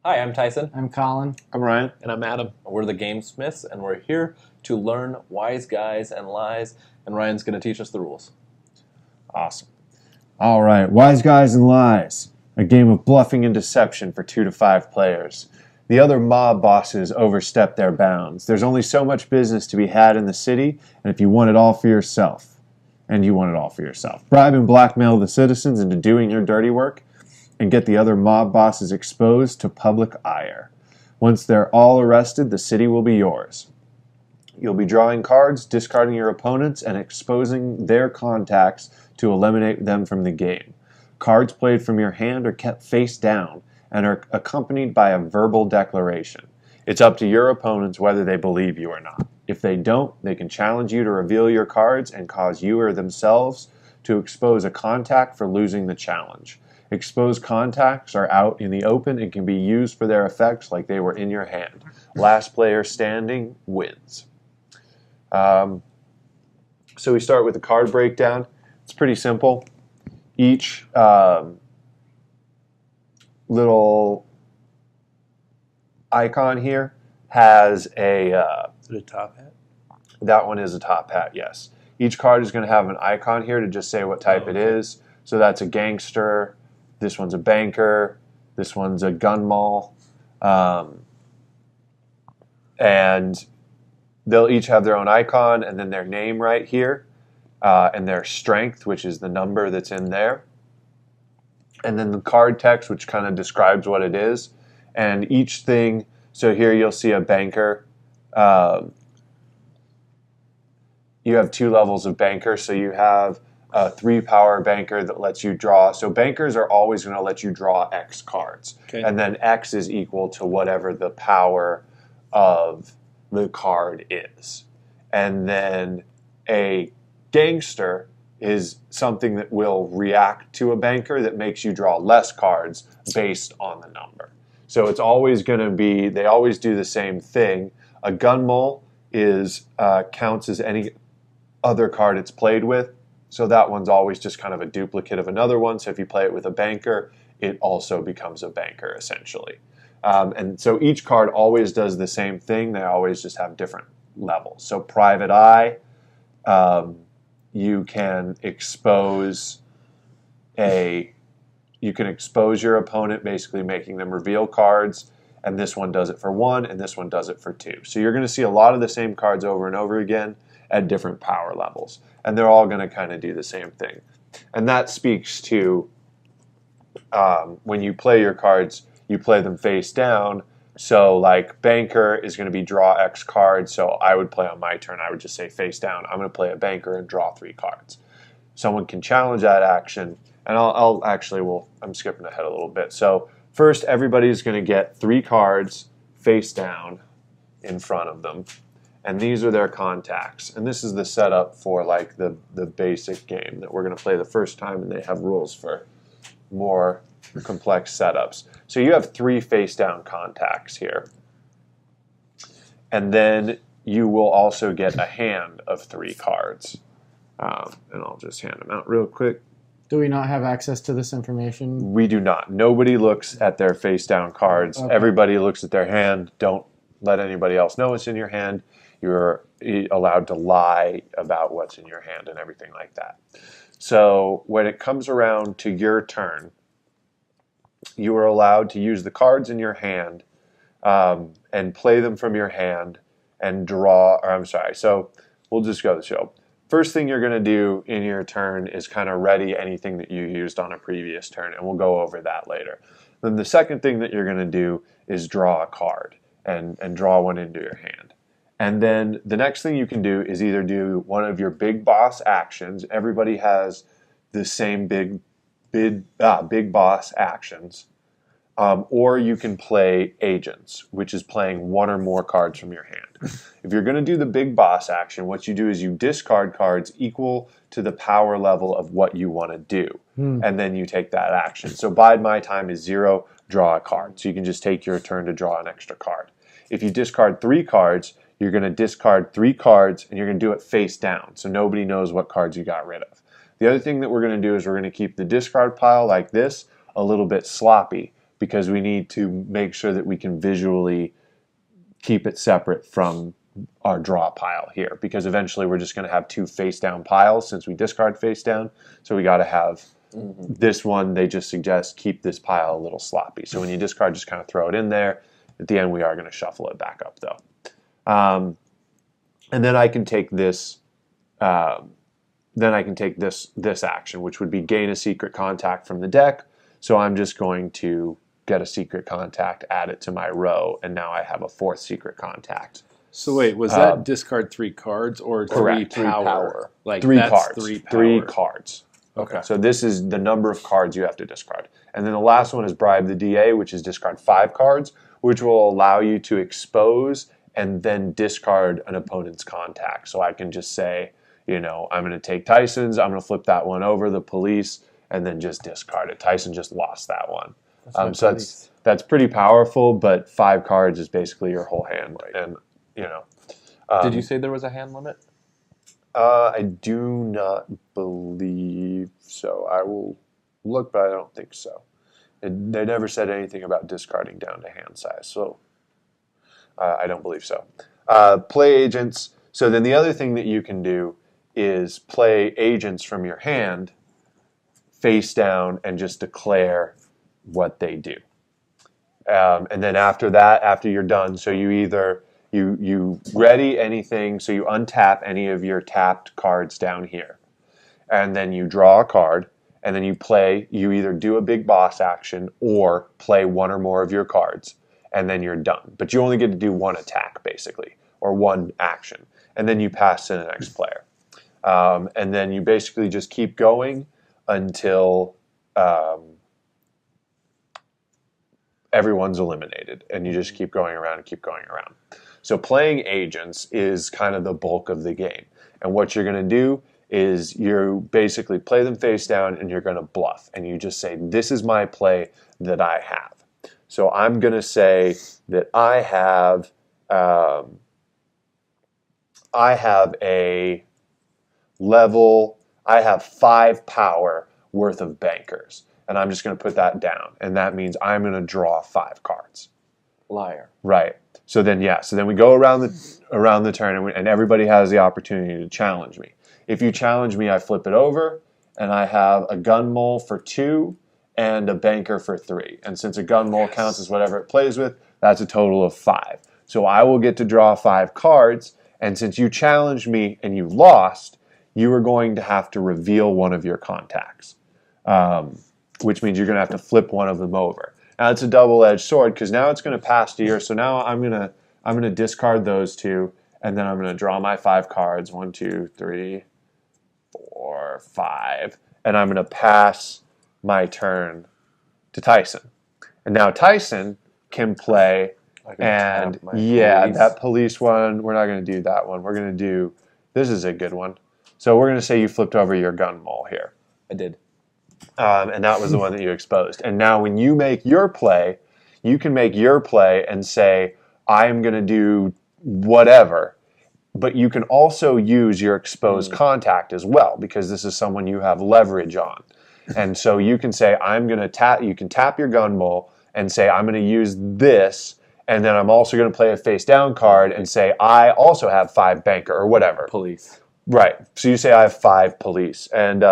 Hi, I'm Tyson. I'm Colin. I'm Ryan. And I'm Adam. We're the Gamesmiths, and we're here to learn wise guys and lies, and Ryan's going to teach us the rules. Awesome. All right, Wise Guys and Lies, a game of bluffing and deception for 2 to 5 players. The other mob bosses overstep their bounds. There's only so much business to be had in the city, and if you want it all for yourself, bribe and blackmail the citizens into doing your dirty work, and get the other mob bosses exposed to public ire. Once they're all arrested, the city will be yours. You'll be drawing cards, discarding your opponents, and exposing their contacts to eliminate them from the game. Cards played from your hand are kept face down and are accompanied by a verbal declaration. It's up to your opponents whether they believe you or not. If they don't, they can challenge you to reveal your cards and cause you or themselves to expose a contact for losing the challenge. Exposed contacts are out in the open and can be used for their effects like they were in your hand. Last player standing wins. So we start with the card breakdown. It's pretty simple. Each little icon here has a... Is it a top hat? That one is a top hat, yes. Each card is going to have an icon here to just say what type it is. So that's a gangster. This one's a banker. This one's a gun mall. And they'll each have their own icon and then their name right here. And their strength, which is the number that's in there. And then the card text, which kind of describes what it is. And each thing, so here you'll see a banker. You have 2 levels of banker, so you have a 3-power banker that lets you draw. So bankers are always going to let you draw X cards. Okay. And then X is equal to whatever the power of the card is. And then a gangster is something that will react to a banker that makes you draw less cards based on the number. So it's always going to be, they always do the same thing. A gun mole counts as any other card it's played with. So that one's always just kind of a duplicate of another one. So if you play it with a banker, it also becomes a banker essentially. And so each card always does the same thing. They always just have different levels. So private eye, you can expose your opponent, basically making them reveal cards. And this one does it for 1, and this one does it for 2. So you're going to see a lot of the same cards over and over again at different power levels. And they're all going to kind of do the same thing. And that speaks to when you play your cards, you play them face down. So like banker is going to be draw X cards. So I would play on my turn. I would just say face down. I'm going to play a banker and draw 3 cards. Someone can challenge that action. And I'm skipping ahead a little bit. So first, everybody's going to get 3 cards face down in front of them. And these are their contacts. And this is the setup for like the basic game that we're going to play the first time, and they have rules for more complex setups. So you have 3 face down contacts here. And then you will also get a hand of 3 cards. And I'll just hand them out real quick. Do we not have access to this information? We do not. Nobody looks at their face down cards. Okay. Everybody looks at their hand. Don't let anybody else know what's in your hand. You're allowed to lie about what's in your hand and everything like that. So when it comes around to your turn, you are allowed to use the cards in your hand and play them from your hand and draw. So we'll just go to the show. First thing you're going to do in your turn is kind of ready anything that you used on a previous turn, and we'll go over that later. Then the second thing that you're going to do is draw a card and draw one into your hand. And then the next thing you can do is either do one of your big boss actions. Everybody has the same big boss actions. Or you can play agents, which is playing 1 or more cards from your hand. If you're going to do the big boss action, what you do is you discard cards equal to the power level of what you want to do. And then you take that action. So bide my time is 0, draw a card. So you can just take your turn to draw an extra card. If you discard 3 cards, you're going to discard 3 cards, and you're going to do it face down, so nobody knows what cards you got rid of. The other thing that we're going to do is we're going to keep the discard pile like this, a little bit sloppy, because we need to make sure that we can visually keep it separate from our draw pile here, because eventually we're just going to have 2 face down piles since we discard face down. So we got to have this one. They just suggest keep this pile a little sloppy. So when you discard, just kind of throw it in there. At the end, we are going to shuffle it back up though. And then I can take this. This action, which would be gain a secret contact from the deck. So I'm just going to get a secret contact, add it to my row, and now I have a 4th secret contact. So wait, was that discard 3 cards or 3 correct. power? Like 3 that's cards. 3 power. 3 cards. Okay. So this is the number of cards you have to discard. And then the last one is bribe the DA, which is discard 5 cards, which will allow you to expose and then discard an opponent's contact. So I can just say, I'm going to take Tyson's, I'm going to flip that one over, the police, and then just discard it. Tyson just lost that one. So that's pretty powerful, but 5 cards is basically your whole hand. Right. And, Did you say there was a hand limit? I do not believe so. I will look, but I don't think so. They never said anything about discarding down to hand size, so I don't believe so. Play agents. So then the other thing that you can do is play agents from your hand face down and just declare what they do. And then after that, after you're done, so you either you ready anything, so you untap any of your tapped cards down here, and then you draw a card, and then you either do a big boss action or play one or more of your cards, and then you're done. But you only get to do 1 attack, basically, or 1 action, and then you pass to the next player. And then you basically just keep going until everyone's eliminated, and you just keep going around and keep going around. So playing agents is kind of the bulk of the game. And what you're going to do is you basically play them face down and you're going to bluff. And you just say, this is my play that I have. So I'm going to say that I have a level, I have 5 power worth of bankers. And I'm just going to put that down. And that means I'm going to draw 5 cards. Liar. Right. So then we go around the turn, and everybody has the opportunity to challenge me. If you challenge me, I flip it over, and I have a gun mole for 2 and a banker for 3. And since a gun mole counts as whatever it plays with, that's a total of 5. So I will get to draw 5 cards, and since you challenged me and you lost, you are going to have to reveal one of your contacts, which means you're going to have to flip one of them over. Now it's a double-edged sword because now it's going to pass to yours. So now I'm going to discard those 2, and then I'm going to draw my 5 cards. 1, 2, 3, 4, 5, and I'm going to pass my turn to Tyson. And now Tyson can play. And yeah, that police one, we're not going to do that one. We're going to do, this is a good one. So we're going to say you flipped over your gun mole here. I did. And that was the one that you exposed. And now when you make your play, you can make your play and say, I'm going to do whatever. But you can also use your exposed contact as well, because this is someone you have leverage on. And so you can say, you can tap your gun mole and say, I'm going to use this. And then I'm also going to play a face down card and say, I also have 5 banker or whatever. Police. Right. So you say I have 5 police. And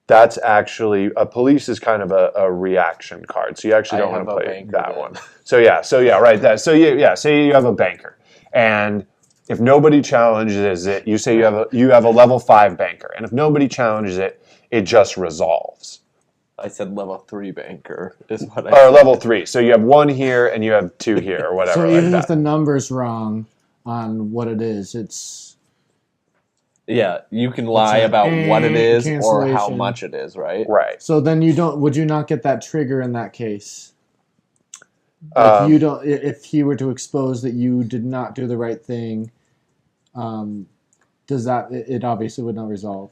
that's actually, a police is kind of a reaction card. So you actually don't want to play that one. So yeah, right. Say you have a banker. And if nobody challenges it, you say you have a level 5 banker. And if nobody challenges it, it just resolves. I said level 3 banker is what I said. Or level 3. So you have 1 here and you have 2 here or whatever. So like even that. if the number's wrong on what it is, it's... Yeah, you can lie about what it is or how cancellation. much it is, right? Right. So then would you not get that trigger in that case? If he were to expose that you did not do the right thing, it obviously would not resolve.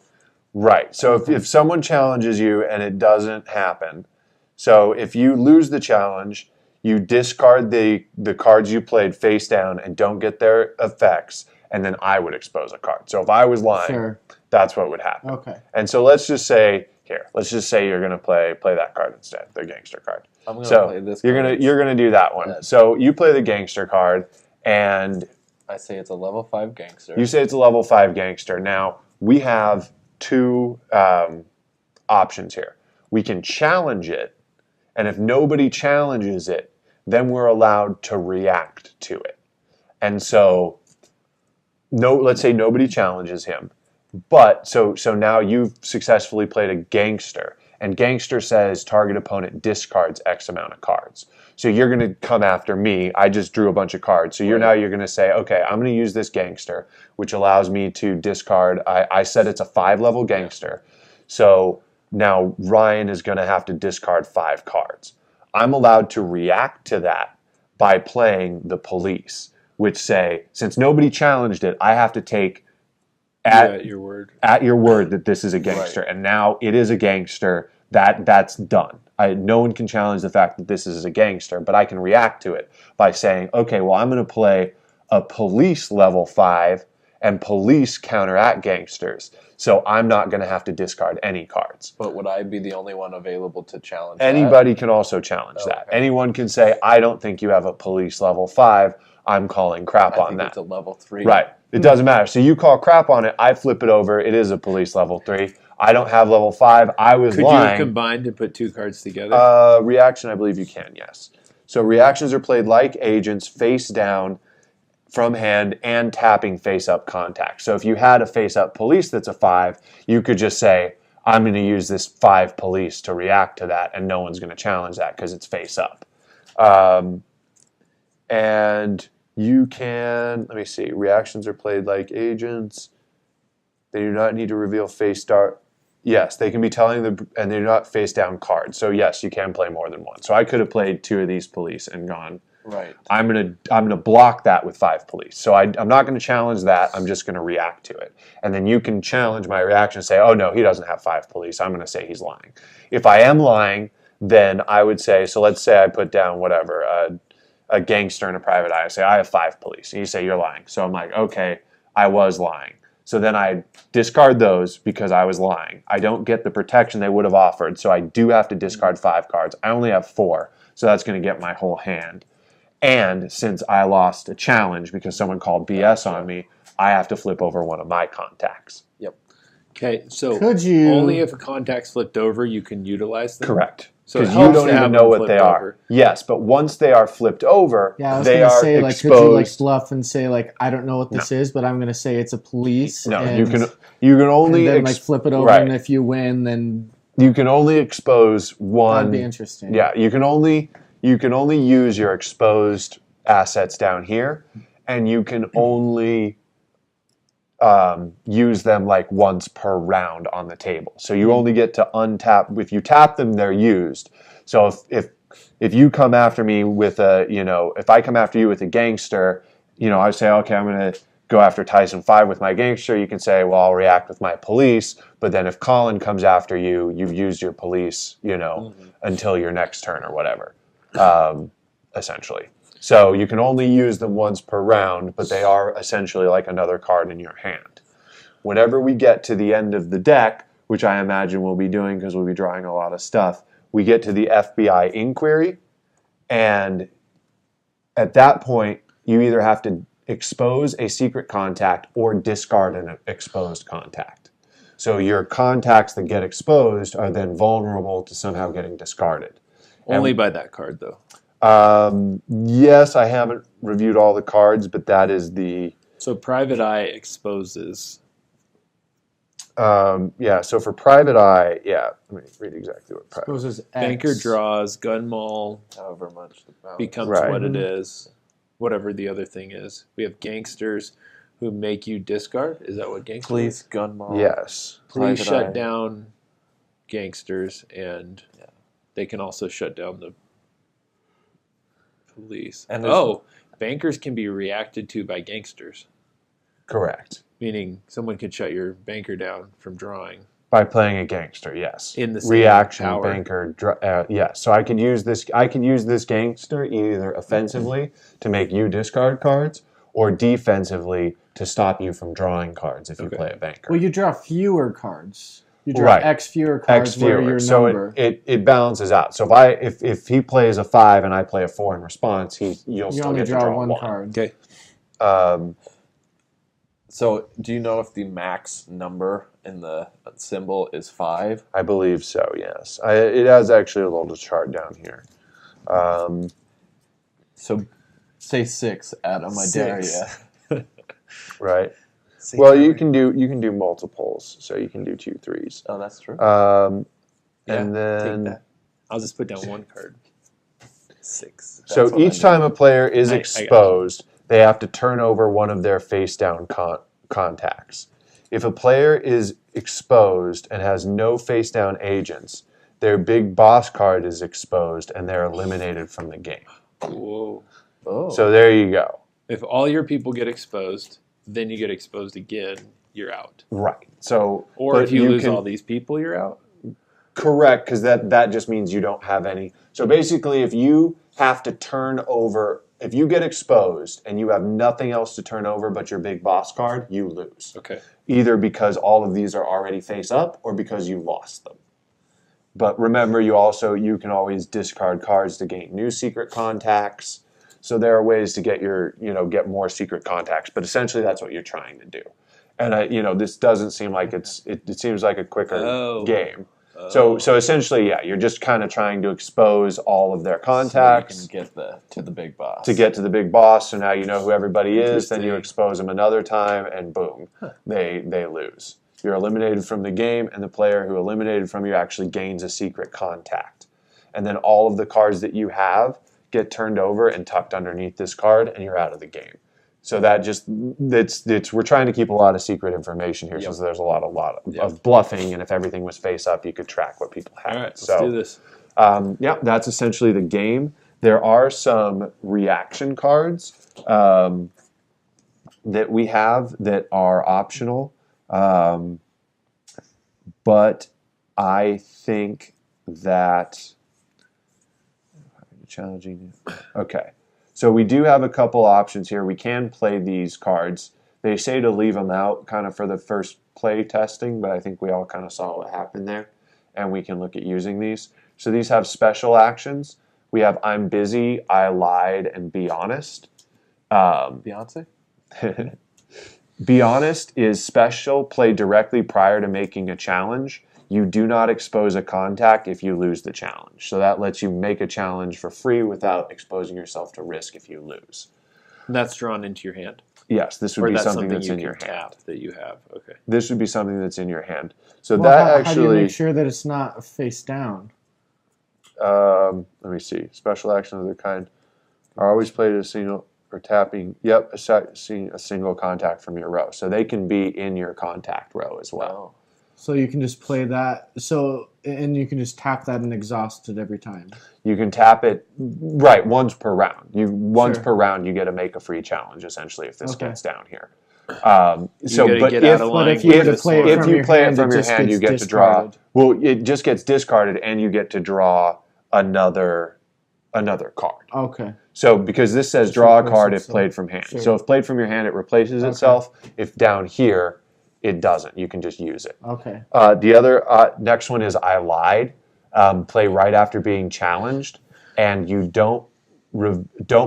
Right. So if someone challenges you and it doesn't happen, so if you lose the challenge, you discard the cards you played face down and don't get their effects, and then I would expose a card. So if I was lying, Sure. that's what would happen. Okay. And so let's just say Here, let's just say you're going to play that card instead, the gangster card. I'm gonna So play this. you're gonna do that one. Yeah. So you play the gangster card, and I say it's a level 5 gangster. you say it's a level 5 gangster. Now we have two options here. We can challenge it, and if nobody challenges it, then we're allowed to react to it. And so, let's say nobody challenges him, but so now you've successfully played a gangster, and gangster says target opponent discards X amount of cards. So you're going to come after me. I just drew a bunch of cards. So you're going to say, okay, I'm going to use this gangster, which allows me to discard. I said it's a 5-level gangster. So now Ryan is going to have to discard 5 cards. I'm allowed to react to that by playing the police, which say, since nobody challenged it, I have to take at your word that this is a gangster. Right. And now it is a gangster. That's done. No one can challenge the fact that this is a gangster, but I can react to it by saying, okay, well, I'm going to play a police level 5, and police counteract gangsters. So I'm not going to have to discard any cards. But would I be the only one available to challenge Anybody can also challenge that. Okay. Anyone can say, I don't think you have a police level 5. I'm calling crap on that. It's a level 3. Right. It doesn't matter. So you call crap on it. I flip it over. It is a police level 3. I don't have level 5. I was Could lying. you have combined and put 2 cards together? Reaction, I believe you can, yes. So reactions are played like agents, face down, from hand, and tapping face-up contact. So if you had a face-up police that's a 5, you could just say, I'm going to use this 5 police to react to that, and no one's going to challenge that because it's face-up. And you can, let me see, reactions are played like agents. They do not need to reveal face start. Yes, they can be telling and they're not face down cards. So yes, you can play more than one. So I could have played 2 of these police and gone, right. I'm gonna block that with 5 police. So I'm not gonna challenge that. I'm just gonna react to it. And then you can challenge my reaction and say, oh no, he doesn't have 5 police. I'm gonna say he's lying. If I am lying, then I would say, so let's say I put down whatever, a gangster and a private eye. I say, I have 5 police. And you say, you're lying. So I'm like, okay, I was lying. So then I discard those because I was lying. I don't get the protection they would have offered, so I do have to discard 5 cards. I only have 4, so that's going to get my whole hand. And since I lost a challenge because someone called BS on me, I have to flip over one of my contacts. Yep. Okay, so Could you- only if a contact's flipped over you can utilize them? Correct. So it Because you helps don't to have even them know what flipped they are. over. Yes, but once they are flipped over, Yeah, I was they gonna are say, like, exposed. could you like bluff and say like, I don't know what this is, but I'm gonna say it's a police. No, and, you can only and then like flip it over, right. and if you win, then You can only expose one. that'd be interesting. Yeah, you can only use your exposed assets down here, and you can only use them like once per round on the table. So you only get to untap. If you tap them, they're used. So if you come after me with if I come after you with a gangster, I say, okay, I'm going to go after Tyson 5 with my gangster. You can say, well, I'll react with my police. But then if Colin comes after you, you've used your police, until your next turn or whatever, essentially. So you can only use them once per round, but they are essentially like another card in your hand. Whenever we get to the end of the deck, which I imagine we'll be doing because we'll be drawing a lot of stuff, we get to the FBI inquiry, and at that point, you either have to expose a secret contact or discard an exposed contact. So your contacts that get exposed are then vulnerable to somehow getting discarded. Only by that card, though. Yes, I haven't reviewed all the cards, but that is the... So Private Eye exposes. So for Private Eye, let me read exactly what Private Eye is. Suppose it's Banker X. draws, gun maul However much the balance. becomes Right. what it is, whatever the other thing is. We have gangsters who make you discard. Is that what gangsters? Police, gun mall. Yes. Please Private shut Eye. down gangsters, and they can also shut down the police. And there's- bankers can be reacted to by gangsters, Correct. meaning someone could shut your banker down from drawing. By playing a gangster, yes. In the same reaction power. banker, yes. So I can use this gangster either offensively to make you discard cards, or defensively to stop you from drawing cards if you Okay. play a banker. Well, you draw fewer cards. You draw Right. X fewer cards X where fewer. your So number. it balances out. So if he plays a 5 and I play a 4 in response, you'll you still only get to draw draw one 1. card. Okay. So, do you know if the max number in the symbol is 5? I believe so. Yes. It has actually a little chart down here. So, say 6, Adam. I dare you. Right. Well, you can do multiples, so you can do 2 3s. Oh, that's true. And Take then that. I'll just put down 1 card. 6. so That's what I each time a player is I got you. exposed, they have to turn over one of their face down contacts. If a player is exposed and has no face down agents, their big boss card is exposed and they're eliminated from the game. Whoa. Oh. So there you go. If all your people get exposed, then you get exposed again, you're out. Right. So Or but if you lose can- all these people, you're out. Correct, because that just means you don't have any. So basically, if you have to turn over, if you get exposed and you have nothing else to turn over but your big boss card, you lose. Okay. Either because all of these are already face up or because you lost them. But remember, you can always discard cards to gain new secret contacts. So there are ways to get more secret contacts. But essentially, that's what you're trying to do. And this doesn't seem like it seems like a quicker game. So essentially, yeah, you're just kind of trying to expose all of their contacts So you can get to the big boss. to get to the big boss. So now you know who everybody is. Then you Interesting. expose them another time, and boom, they lose. You're eliminated from the game, and the player who eliminated from you actually gains a secret contact. And then all of the cards that you have get turned over and tucked underneath this card, and you're out of the game. So that we're trying to keep a lot of secret information here, so there's a lot of bluffing, and if everything was face up, you could track what people had. All right, let's do this. That's essentially the game. There are some reaction cards that we have that are optional, but I think that challenging. Okay. So we do have a couple options here. We can play these cards. They say to leave them out kind of for the first play testing, but I think we all kind of saw what happened there, and we can look at using these. So these have special actions. We have I'm busy, I lied, and be honest. Beyonce? Be honest is special, play directly prior to making a challenge. You do not expose a contact if you lose the challenge. So that lets you make a challenge for free without exposing yourself to risk if you lose. And that's drawn into your hand. Yes, this would Or be that's something that's you in can your tap hand. that you have. Okay. This would be something that's in your hand. So Well, that how do you actually, make sure that it's not face down? let me see. Special actions of the kind are always played as a single or tapping. Yep, seeing a single contact from your row. So they can be in your contact row as well. So you can just play that. And you can just tap that and exhaust it every time. You can tap it right once per round. Once Sure. per round, you get to make a free challenge essentially if this Okay. gets down here. Gotta get out of line. But if you were to with play it this if from you your play hand, it from it your just hand, you gets get to draw. discarded. Well, it just gets discarded, and you get to draw another card. Okay. So because this says Just draw a replace card if itself. played from hand. Sure. So if played from your hand, it replaces itself. If down here, it doesn't. You can just use it. Okay. The other next one is I lied. Play right after being challenged, and you don't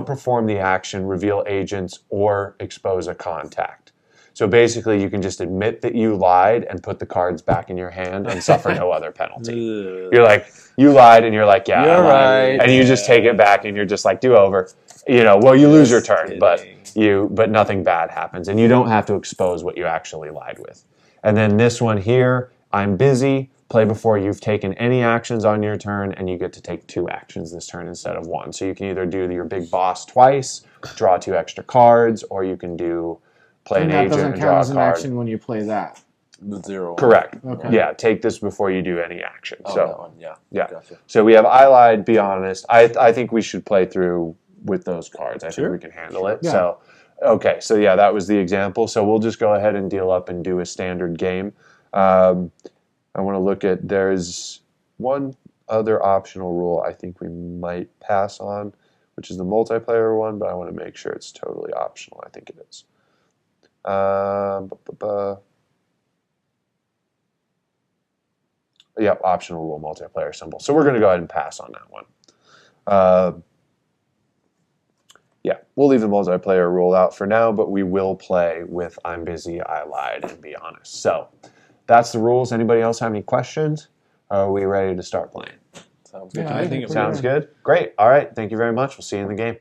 perform the action, reveal agents, or expose a contact. So basically, you can just admit that you lied and put the cards back in your hand and suffer no other penalty. You're like, you lied, and you're like, yeah, You're I lied. right. And you just take it back, and you're just like, do over. Well, you lose your turn, kidding. but nothing bad happens, and you don't have to expose what you actually lied with. And then this one here, I'm busy. Play before you've taken any actions on your turn, and you get to take 2 actions this turn instead of 1. So you can either do your big boss twice, draw 2 extra cards, or you can play And an that agent doesn't and count draw as a an card. action when you play that. The 0. Correct. Okay. Yeah, take this before you do any action. Oh, So that one. Yeah. yeah. Gotcha. So we have I lied, be honest. I think we should play through with those cards. I think we can handle it. Yeah. So okay, so yeah, that was the example. So we'll just go ahead and deal up and do a standard game. I want to look at, there's one other optional rule I think we might pass on, which is the multiplayer one, but I want to make sure it's totally optional. I think it is. Yep, optional rule multiplayer symbol. So we're going to go ahead and pass on that one. Yeah, we'll leave the multiplayer rule out for now, but we will play with I'm busy, I lied, and be honest. So that's the rules. Anybody else have any questions? Are we ready to start playing? Sounds good to I me. think it Sounds good? Great. All right. Thank you very much. We'll see you in the game.